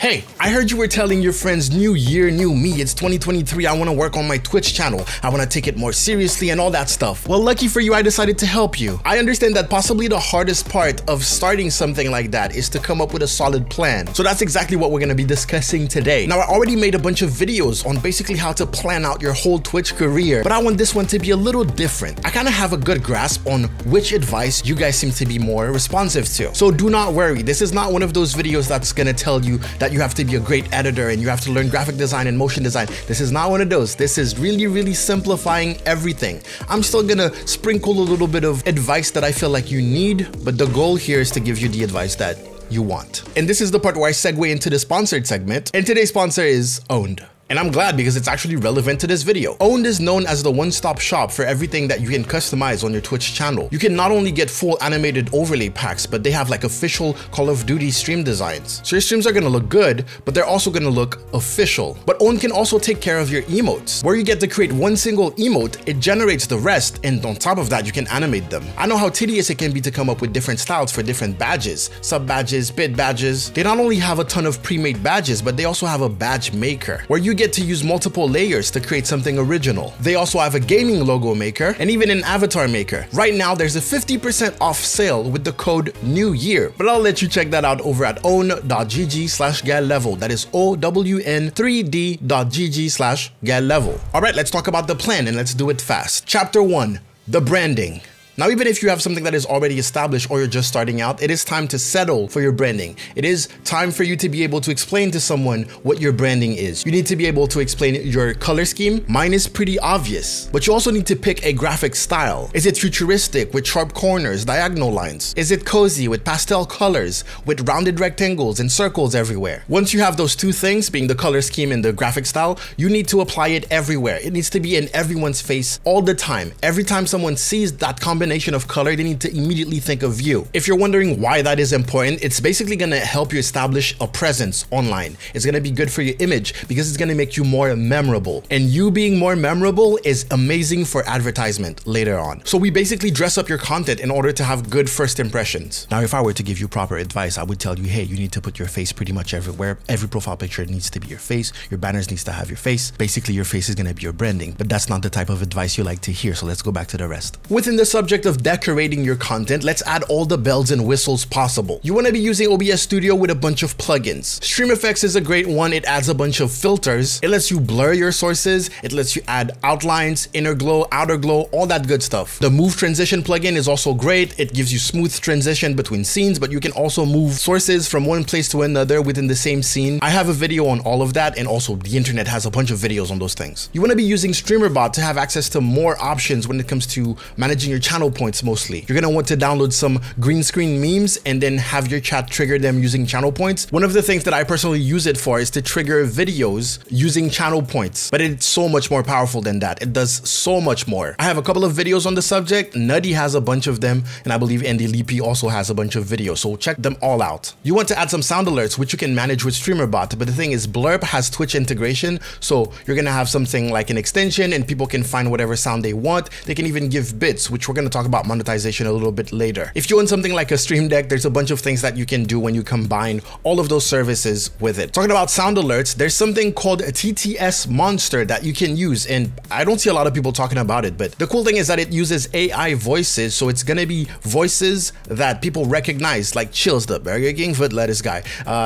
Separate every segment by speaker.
Speaker 1: Hey, I heard you were telling your friends new year, new me, it's 2023, I want to work on my Twitch channel, I want to take it more seriously and all that stuff. Well, lucky for you, I decided to help you. I understand that possibly the hardest part of starting something like that is to come up with a solid plan. So that's exactly what we're going to be discussing today. Now, I already made a bunch of videos on basically how to plan out your whole Twitch career, but I want this one to be a little different. I kind of have a good grasp on which advice you guys seem to be more responsive to. So do not worry, this is not one of those videos that's going to tell you that you have to be a great editor and you have to learn graphic design and motion design. This is not one of those. This is really simplifying everything. I'm still gonna sprinkle a little bit of advice that I feel like you need, but the goal here is to give you the advice that you want. And this is the part where I segue into the sponsored segment, and today's sponsor is Owned. And I'm glad because it's actually relevant to this video. Owned is known as the one-stop shop for everything that you can customize on your Twitch channel. You can not only get full animated overlay packs, but they have like official Call of Duty stream designs. So your streams are gonna look good, but they're also gonna look official. But Owned can also take care of your emotes, where you get to create one single emote, it generates the rest, and on top of that, you can animate them. I know how tedious it can be to come up with different styles for different badges, sub badges, bid badges. They not only have a ton of pre-made badges, but they also have a badge maker, where you get to use multiple layers to create something original. They also have a gaming logo maker and even an avatar maker. Right now, there's a 50% off sale with the code NEWYEAR, but I'll let you check that out over at own.gg/gallevel. That is own3d.gg/gallevel. All right, let's talk about the plan and let's do it fast. Chapter 1, the branding. Now, even if you have something that is already established or you're just starting out, it is time to settle for your branding. It is time for you to be able to explain to someone what your branding is. You need to be able to explain your color scheme. Mine is pretty obvious, but you also need to pick a graphic style. Is it futuristic with sharp corners, diagonal lines? Is it cozy with pastel colors, with rounded rectangles and circles everywhere? Once you have those two things, being the color scheme and the graphic style, you need to apply it everywhere. It needs to be in everyone's face all the time. Every time someone sees that combination of color, they need to immediately think of you. If you're wondering why that is important, it's basically gonna help you establish a presence online. It's gonna be good for your image because it's gonna make you more memorable. And you being more memorable is amazing for advertisement later on. So we basically dress up your content in order to have good first impressions. Now, if I were to give you proper advice, I would tell you, hey, you need to put your face pretty much everywhere. Every profile picture needs to be your face. Your banners needs to have your face. Basically, your face is gonna be your branding, but that's not the type of advice you like to hear. So let's go back to the rest. Within the subject of decorating your content, let's add all the bells and whistles possible. You want to be using OBS Studio with a bunch of plugins. StreamFX is a great one. It adds a bunch of filters. It lets you blur your sources. It lets you add outlines, inner glow, outer glow, all that good stuff. The Move Transition plugin is also great. It gives you smooth transition between scenes, but you can also move sources from one place to another within the same scene. I have a video on all of that, and also the internet has a bunch of videos on those things. You want to be using StreamerBot to have access to more options when it comes to managing your channel points mostly. You're gonna want to download some green screen memes and then have your chat trigger them using channel points. One of the things that I personally use it for is to trigger videos using channel points, but it's so much more powerful than that. It does so much more. I have a couple of videos on the subject. Nutty has a bunch of them, and I believe Andy Leapy also has a bunch of videos, so check them all out. You want to add some sound alerts, which you can manage with StreamerBot, but the thing is, Blurb has Twitch integration, so you're gonna have something like an extension and people can find whatever sound they want. They can even give bits, which we're gonna talk about monetization a little bit later. If you want something like a Stream Deck, there's a bunch of things that you can do when you combine all of those services with it. Talking about sound alerts, there's something called a TTS Monster that you can use, and I don't see a lot of people talking about it, but the cool thing is that it uses AI voices, so it's gonna be voices that people recognize, like Chills, the Burger King foot lettuce guy.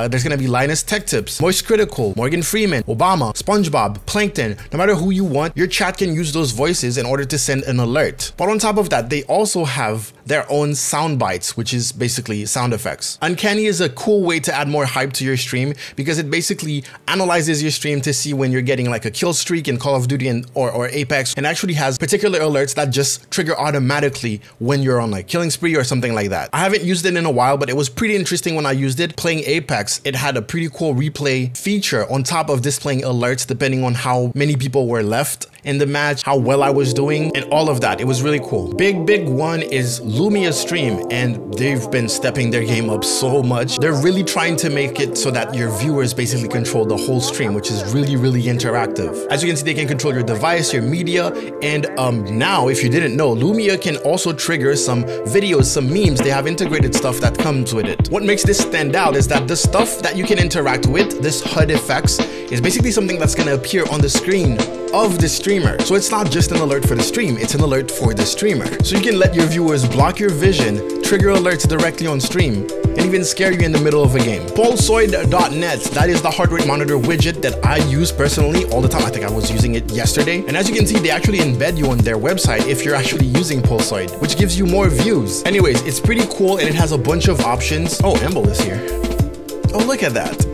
Speaker 1: There's gonna be Linus Tech Tips, Moist Critical, Morgan Freeman, Obama, SpongeBob, Plankton. No matter who you want, your chat can use those voices in order to send an alert. But on top of that, they also have their own sound bites, which is basically sound effects. Uncanny is a cool way to add more hype to your stream because it basically analyzes your stream to see when you're getting like a kill streak in Call of Duty or Apex, and actually has particular alerts that just trigger automatically when you're on like killing spree or something like that. I haven't used it in a while, but it was pretty interesting when I used it. Playing Apex, it had a pretty cool replay feature on top of displaying alerts depending on how many people were left in the match, how well I was doing, and all of that. It was really cool. Big one is Lumia Stream, and they've been stepping their game up so much. They're really trying to make it so that your viewers basically control the whole stream, which is really interactive. As you can see, they can control your device, your media, and now, if you didn't know, Lumia can also trigger some videos, some memes. They have integrated stuff that comes with it. What makes this stand out is that the stuff that you can interact with, this HUD effects, is basically something that's going to appear on the screen of the streamer. So it's not just an alert for the stream, it's an alert for the streamer. So you can let your viewers block your vision, trigger alerts directly on stream, and even scare you in the middle of a game. Pulsoid.net, that is the heart rate monitor widget that I use personally all the time. I think I was using it yesterday. And as you can see, they actually embed you on their website if you're actually using Pulsoid, which gives you more views. Anyways, it's pretty cool and it has a bunch of options. Oh, Emble is here. Oh, look at that.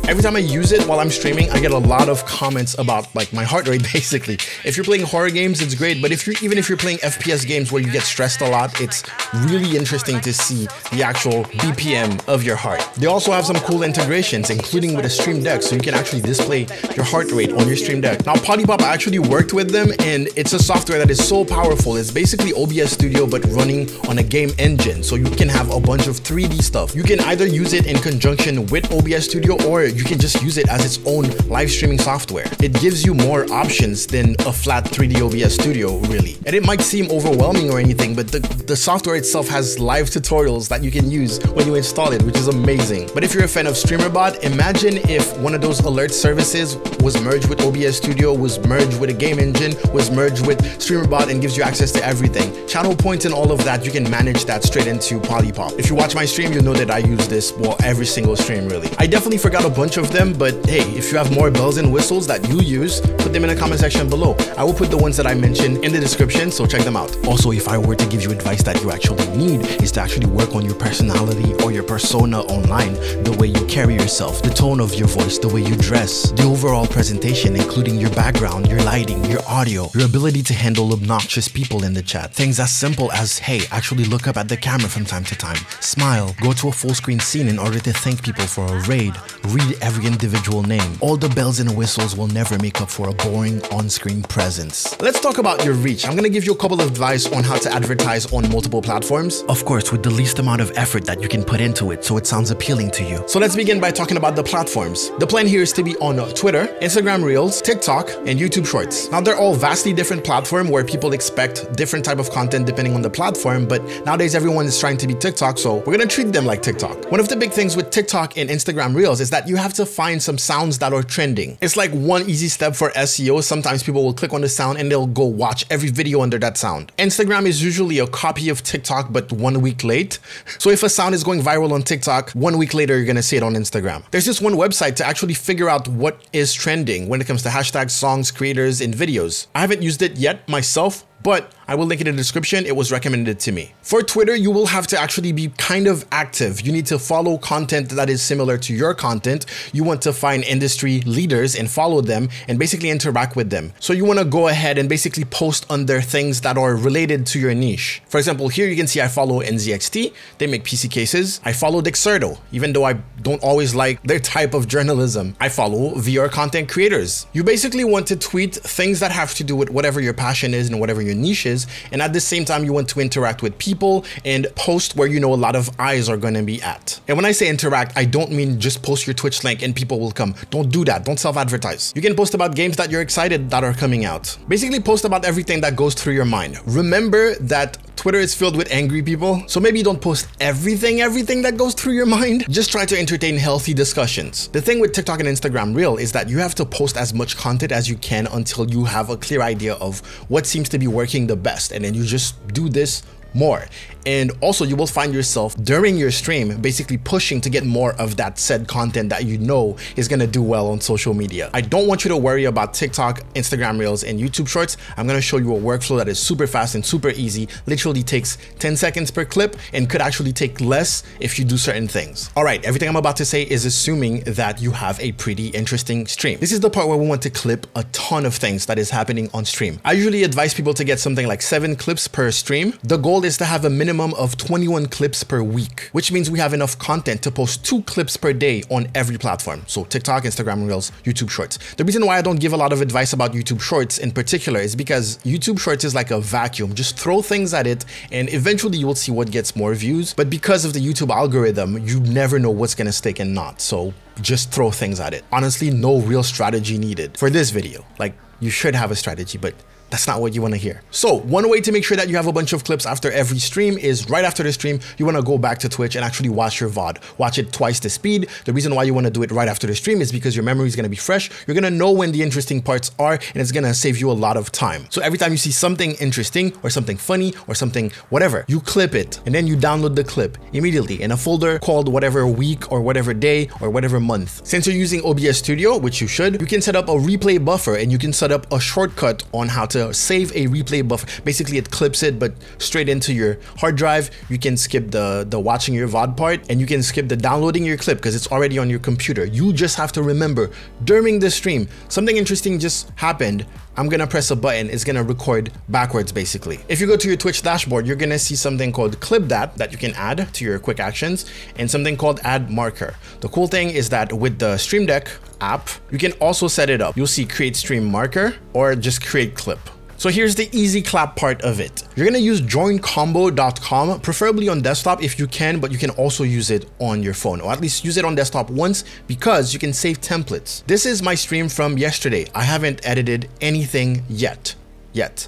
Speaker 1: Every time I use it while I'm streaming, I get a lot of comments about like my heart rate basically. If you're playing horror games, it's great, but even if you're playing FPS games where you get stressed a lot, it's really interesting to see the actual BPM of your heart. They also have some cool integrations, including with a Stream Deck, so you can actually display your heart rate on your Stream Deck. Now, Polypop, I actually worked with them, and it's a software that is so powerful. It's basically OBS Studio, but running on a game engine, so you can have a bunch of 3D stuff. You can either use it in conjunction with OBS Studio, or you can just use it as its own live streaming software. It gives you more options than a flat 3D OBS Studio, really. And it might seem overwhelming or anything, but the software itself has live tutorials that you can use when you install it, which is amazing. But if you're a fan of StreamerBot, imagine if one of those alert services was merged with OBS Studio, was merged with a game engine, was merged with StreamerBot, and gives you access to everything. Channel points and all of that, you can manage that straight into Polypop. If you watch my stream, you'll know that I use this, well, every single stream really. I definitely forgot a bunch of them, but hey, if you have more bells and whistles that you use, put them in the comment section below. I will put the ones that I mentioned in the description, so check them out. Also, if I were to give you advice that you actually need, is to actually work on your personality or your persona online, the way you carry yourself, the tone of your voice, the way you dress, the overall presentation, including your background, your lighting, your audio, your ability to handle obnoxious people in the chat. Things as simple as, hey, actually look up at the camera from time to time, smile, go to a full screen scene in order to thank people for a raid, read every individual name. All the bells and whistles will never make up for a boring on-screen presence. Let's talk about your reach. I'm gonna give you a couple of advice on how to advertise on multiple platforms. Of course, with the least amount of effort that you can put into it, so it sounds appealing to you. So let's begin by talking about the platforms. The plan here is to be on Twitter, Instagram Reels, TikTok, and YouTube Shorts. Now, they're all vastly different platforms where people expect different type of content depending on the platform, but nowadays everyone is trying to be TikTok, so we're gonna treat them like TikTok. One of the big things with TikTok and Instagram Reels is that you have to find some sounds that are trending. It's like one easy step for SEO. Sometimes people will click on the sound and they'll go watch every video under that sound. Instagram is usually a copy of TikTok, but 1 week late. So if a sound is going viral on TikTok, 1 week later, you're gonna see it on Instagram. There's this one website to actually figure out what is trending when it comes to hashtags, songs, creators, and videos. I haven't used it yet myself, but I will link it in the description. It was recommended to me. For Twitter, you will have to actually be kind of active. You need to follow content that is similar to your content. You want to find industry leaders and follow them and basically interact with them. So you want to go ahead and basically post under things that are related to your niche. For example, here you can see I follow NZXT. They make PC cases. I follow Dexerto, even though I don't always like their type of journalism. I follow VR content creators. You basically want to tweet things that have to do with whatever your passion is and whatever your niche is, and at the same time you want to interact with people and post where you know a lot of eyes are going to be at. And when I say interact, I don't mean just post your Twitch link and people will come. Don't do that. Don't self-advertise. You can post about games that you're excited that are coming out. Basically post about everything that goes through your mind. Remember that Twitter is filled with angry people, so maybe don't post everything that goes through your mind. Just try to entertain healthy discussions. The thing with TikTok and Instagram Reel is that you have to post as much content as you can until you have a clear idea of what seems to be working the best, and then you just do this more. And also you will find yourself during your stream basically pushing to get more of that said content that you know is going to do well on social media. I don't want you to worry about TikTok, Instagram Reels, and YouTube Shorts. I'm going to show you a workflow that is super fast and super easy. Literally takes 10 seconds per clip and could actually take less if you do certain things. All right, everything I'm about to say is assuming that you have a pretty interesting stream. This is the part where we want to clip a ton of things that is happening on stream. I usually advise people to get something like 7 clips per stream. The goal goal is to have a minimum of 21 clips per week, which means we have enough content to post 2 clips per day on every platform. So TikTok, Instagram Reels, YouTube Shorts. The reason why I don't give a lot of advice about YouTube Shorts in particular is because YouTube Shorts is like a vacuum. Just throw things at it and eventually you will see what gets more views. But because of the YouTube algorithm, you never know what's gonna stick and not. So just throw things at it. Honestly, no real strategy needed for this video. Like, you should have a strategy, but that's not what you want to hear. So one way to make sure that you have a bunch of clips after every stream is right after the stream, you want to go back to Twitch and actually watch your VOD. Watch it twice the speed. The reason why you want to do it right after the stream is because your memory is going to be fresh. You're going to know when the interesting parts are, and it's going to save you a lot of time. So every time you see something interesting or something funny or something whatever, you clip it and then you download the clip immediately in a folder called whatever week or whatever day or whatever month. Since you're using OBS Studio, which you should, you can set up a replay buffer and you can set up a shortcut on how to save a replay buffer. Basically it clips it but straight into your hard drive. You can skip the watching your VOD part and you can skip the downloading your clip because it's already on your computer. You just have to remember during the stream something interesting just happened. I'm gonna press a button, it's gonna record backwards basically. If you go to your Twitch dashboard, you're gonna see something called Clip that you can add to your quick actions and something called Add Marker. The cool thing is that with the Stream Deck app, you can also set it up. You'll see Create Stream Marker or just Create Clip. So here's the easy clap part of it. You're gonna use joincombo.com, preferably on desktop if you can, but you can also use it on your phone, or at least use it on desktop once because you can save templates. This is my stream from yesterday. I haven't edited anything yet.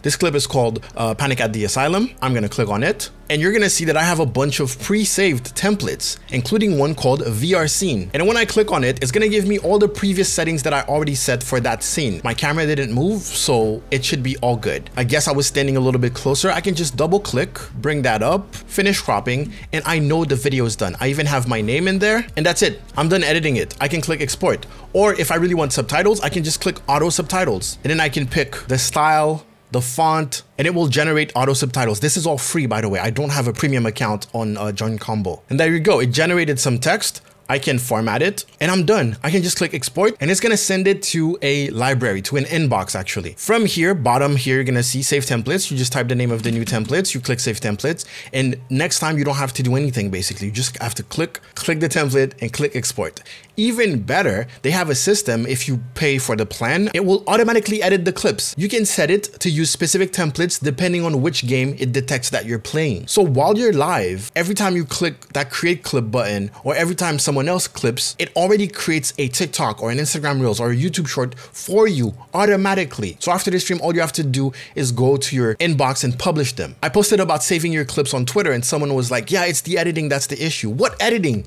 Speaker 1: This clip is called Panic at the Asylum. I'm gonna click on it and you're gonna see that I have a bunch of pre-saved templates, including one called VR Scene. And when I click on it, it's gonna give me all the previous settings that I already set for that scene. My camera didn't move, so it should be all good. I guess I was standing a little bit closer. I can just double click, bring that up, finish cropping, and I know the video is done. I even have my name in there, and that's it. I'm done editing it. I can click export. Or if I really want subtitles, I can just click auto subtitles, and then I can pick the style, the font, and it will generate auto subtitles. This is all free, by the way. I don't have a premium account on Join Combo. And there you go. It generated some text. I can format it and I'm done. I can just click export and it's gonna send it to a library, to an inbox actually. From here, bottom here, you're gonna see save templates. You just type the name of the new templates, you click save templates, and next time you don't have to do anything basically. You just have to click the template and click export. Even better, they have a system, if you pay for the plan, it will automatically edit the clips. You can set it to use specific templates depending on which game it detects that you're playing. So while you're live, every time you click that create clip button or every time someone else clips, it already creates a TikTok or an Instagram Reels or a YouTube short for you automatically. So after the stream, all you have to do is go to your inbox and publish them. I posted about saving your clips on Twitter and someone was like, yeah, it's the editing that's the issue. What editing?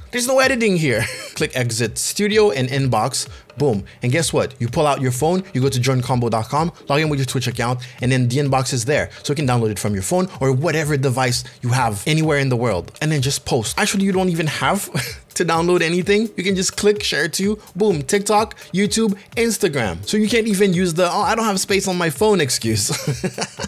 Speaker 1: There's no editing here. Click exit studio and inbox, boom. And guess what? You pull out your phone, you go to joincombo.com, log in with your Twitch account, and then the inbox is there. So you can download it from your phone or whatever device you have anywhere in the world, and then just post. Actually, you don't even have to download anything. You can just click share to, boom, TikTok, YouTube, Instagram. So you can't even use the, oh, I don't have space on my phone excuse.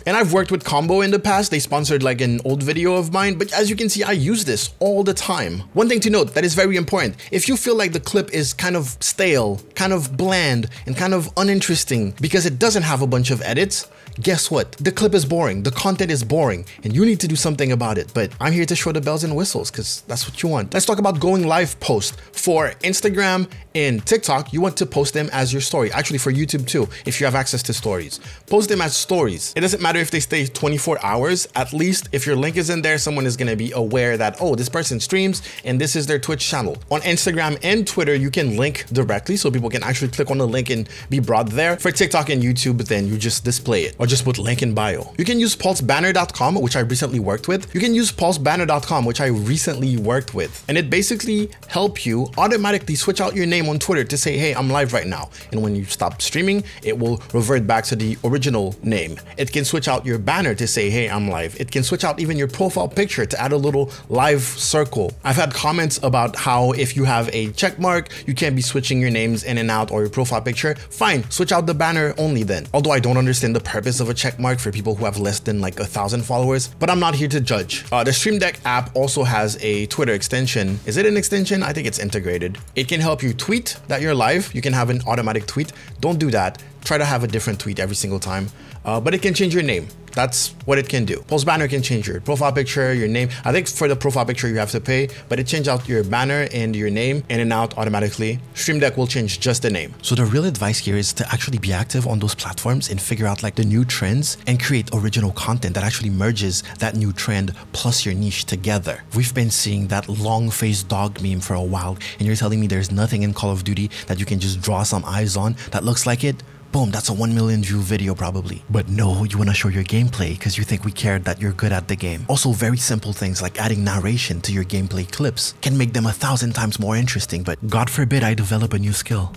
Speaker 1: And I've worked with Combo in the past. They sponsored like an old video of mine, but as you can see, I use this all the time. One thing to note that is very important. If you feel like the clip is kind of stale, kind of bland, and kind of uninteresting because it doesn't have a bunch of edits, guess what? The clip is boring, the content is boring, and you need to do something about it. But I'm here to show the bells and whistles because that's what you want. Let's talk about going live post. For Instagram and TikTok, you want to post them as your story. Actually, for YouTube too, if you have access to stories. Post them as stories. It doesn't matter if they stay 24 hours, at least if your link is in there, someone is gonna be aware that, oh, this person streams and this is their Twitch channel. On Instagram and Twitter, you can link directly so people can actually click on the link and be brought there. For TikTok and YouTube, then you just display it. Or just put link in bio. You can use pulsebanner.com, which I recently worked with. You can use pulsebanner.com, which I recently worked with. And it basically helps you automatically switch out your name on Twitter to say, hey, I'm live right now. And when you stop streaming, it will revert back to the original name. It can switch out your banner to say, hey, I'm live. It can switch out even your profile picture to add a little live circle. I've had comments about how if you have a check mark, you can't be switching your names in and out or your profile picture. Fine, switch out the banner only then. Although I don't understand the purpose of a check mark for people who have less than like 1,000 followers, but I'm not here to judge. The Stream Deck app also has a Twitter extension. Is it an extension? I think it's integrated. It can help you tweet that you're live. You can have an automatic tweet. Don't do that. Try to have a different tweet every single time, but it can change your name. That's what it can do. Post banner can change your profile picture, your name. I think for the profile picture you have to pay, but it changes out your banner and your name in and out automatically. Stream Deck will change just the name. So the real advice here is to actually be active on those platforms and figure out like the new trends and create original content that actually merges that new trend plus your niche together. We've been seeing that long-faced dog meme for a while, and you're telling me there's nothing in Call of Duty that you can just draw some eyes on that looks like it? Boom, that's a 1 million view video probably. But no, you want to show your gameplay because you think we cared that you're good at the game. Also, very simple things like adding narration to your gameplay clips can make them 1,000 times more interesting, but God forbid I develop a new skill.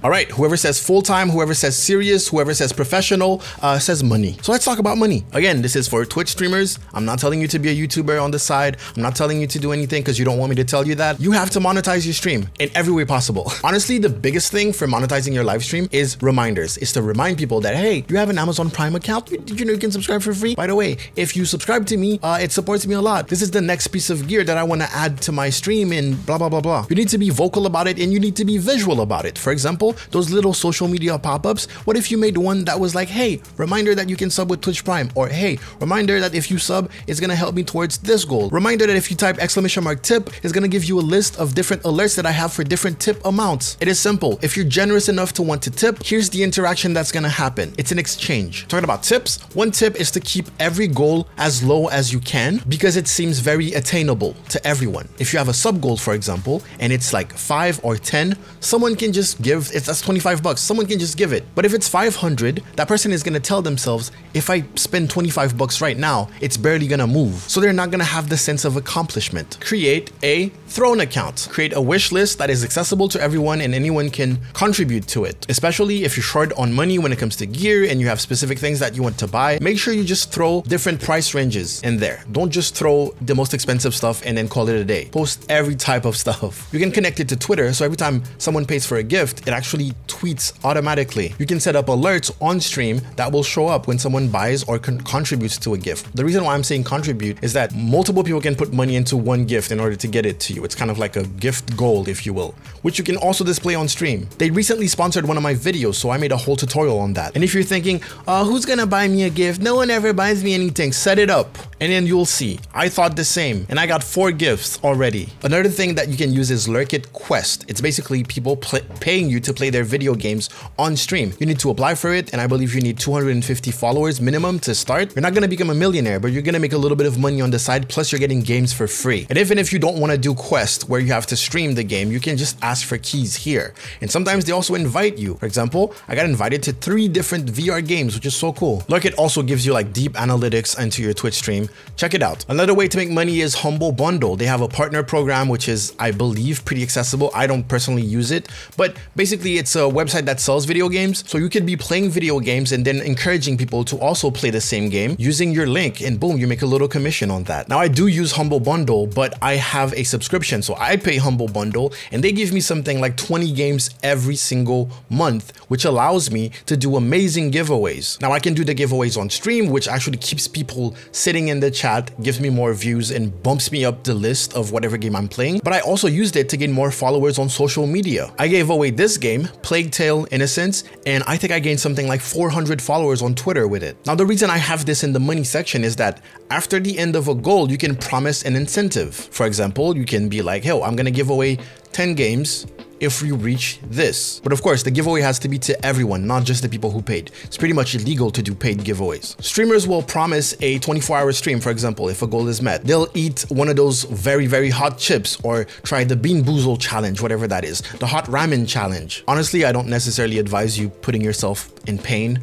Speaker 1: All right, whoever says full-time, whoever says serious, whoever says professional, says money. So let's talk about money. Again, this is for Twitch streamers. I'm not telling you to be a YouTuber on the side. I'm not telling you to do anything because you don't want me to tell you that. You have to monetize your stream in every way possible. Honestly, the biggest thing for monetizing your live stream is reminders. It's to remind people that, hey, you have an Amazon Prime account. Did you know you can subscribe for free? By the way, if you subscribe to me, it supports me a lot. This is the next piece of gear that I want to add to my stream and blah, blah, blah, blah. You need to be vocal about it and you need to be visual about it. For example, those little social media pop-ups, what if you made one that was like, hey, reminder that you can sub with Twitch Prime, or hey, reminder that if you sub, it's gonna help me towards this goal. Reminder that if you type !tip, it's gonna give you a list of different alerts that I have for different tip amounts. It is simple. If you're generous enough to want to tip, here's the interaction that's gonna happen. It's an exchange. Talking about tips, one tip is to keep every goal as low as you can because it seems very attainable to everyone. If you have a sub goal, for example, and it's like 5 or 10, someone can just give, that's 25 bucks. Someone can just give it. But if it's 500, that person is gonna tell themselves, if I spend 25 bucks right now, it's barely gonna move. So they're not gonna have the sense of accomplishment. Create a Throne account. Create a wish list that is accessible to everyone and anyone can contribute to it. Especially if you're short on money when it comes to gear and you have specific things that you want to buy, make sure you just throw different price ranges in there. Don't just throw the most expensive stuff and then call it a day. Post every type of stuff. You can connect it to Twitter, so every time someone pays for a gift, it actually tweets automatically. You can set up alerts on stream that will show up when someone buys or contributes to a gift. The reason why I'm saying contribute is that multiple people can put money into one gift in order to get it to you. It's kind of like a gift gold, if you will, which you can also display on stream. They recently sponsored one of my videos, so I made a whole tutorial on that. And if you're thinking, who's gonna buy me a gift? No one ever buys me anything. Set it up and then you'll see. I thought the same and I got 4 gifts already. Another thing that you can use is Lurkit Quest. It's basically people paying you to play their video games on stream. You need to apply for it, and I believe you need 250 followers minimum to start. You're not gonna become a millionaire, but you're gonna make a little bit of money on the side, plus you're getting games for free. And even if you don't wanna do Quest, where you have to stream the game, you can just ask for keys here. And sometimes they also invite you. For example, I got invited to 3 different VR games, which is so cool. Lurkit also gives you like deep analytics into your Twitch stream. Check it out. Another way to make money is Humble Bundle. They have a partner program, which is, I believe, pretty accessible. I don't personally use it, but basically it's a website that sells video games. So you could be playing video games and then encouraging people to also play the same game using your link, and boom, you make a little commission on that. Now I do use Humble Bundle, but I have a subscription. So I pay Humble Bundle and they give me something like 20 games every single month, which allows me to do amazing giveaways. Now I can do the giveaways on stream, which actually keeps people sitting in the chat, gives me more views and bumps me up the list of whatever game I'm playing. But I also used it to gain more followers on social media. I gave away this game, Plague Tale Innocence, and I think I gained something like 400 followers on Twitter with it. Now the reason I have this in the money section is that after the end of a goal, you can promise an incentive. For example, you can be like, hey, I'm gonna give away 10 games if we reach this. But of course, the giveaway has to be to everyone, not just the people who paid. It's pretty much illegal to do paid giveaways. Streamers will promise a 24-hour stream, for example, if a goal is met. They'll eat one of those very, very hot chips or try the Bean Boozle challenge, whatever that is, the hot ramen challenge. Honestly, I don't necessarily advise you putting yourself in pain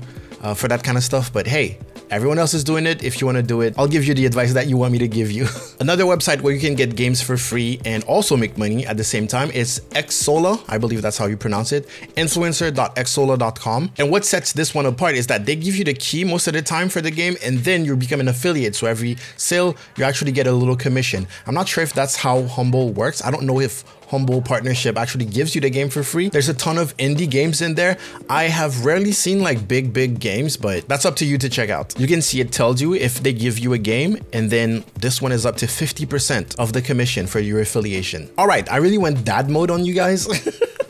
Speaker 1: for that kind of stuff, but hey, everyone else is doing it. If you want to do it, I'll give you the advice that you want me to give you. Another website where you can get games for free and also make money at the same time is Xsolla. I believe that's how you pronounce it. Influencer.xsolla.com. And what sets this one apart is that they give you the key most of the time for the game, and then you become an affiliate. So every sale, you actually get a little commission. I'm not sure if that's how Humble works. I don't know if Humble partnership actually gives you the game for free. There's a ton of indie games in there. I have rarely seen like big games, but that's up to you to check out. You can see it tells you if they give you a game, and then this one is up to 50% of the commission for your affiliation. All right, I really went dad mode on you guys.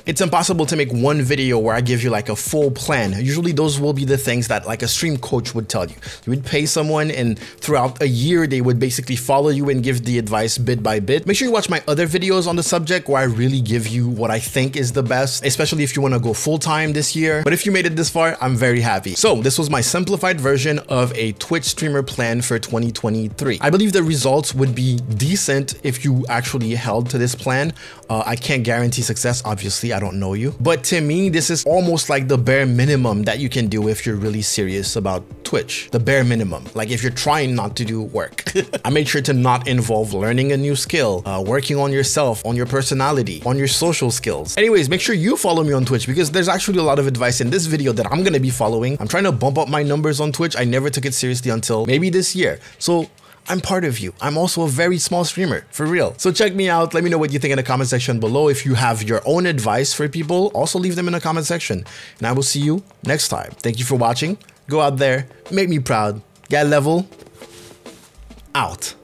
Speaker 1: It's impossible to make one video where I give you like a full plan. Usually those will be the things that like a stream coach would tell you. You would pay someone and throughout a year, they would basically follow you and give the advice bit by bit. Make sure you watch my other videos on the subject where I really give you what I think is the best, especially if you want to go full-time this year. But if you made it this far, I'm very happy. So this was my simplified version of a Twitch streamer plan for 2023. I believe the results would be decent if you actually held to this plan. I can't guarantee success, obviously, I don't know you. But to me, this is almost like the bare minimum that you can do if you're really serious about Twitch. The bare minimum, like if you're trying not to do work. I made sure to not involve learning a new skill, working on yourself, on your personality, on your social skills. Anyways, make sure you follow me on Twitch because there's actually a lot of advice in this video that I'm gonna be following. I'm trying to bump up my numbers on Twitch. I never took it seriously until maybe this year. So I'm part of you. I'm also a very small streamer, for real. So check me out. Let me know what you think in the comment section below. If you have your own advice for people, also leave them in the comment section. And I will see you next time. Thank you for watching. Go out there, make me proud. Get level. Out.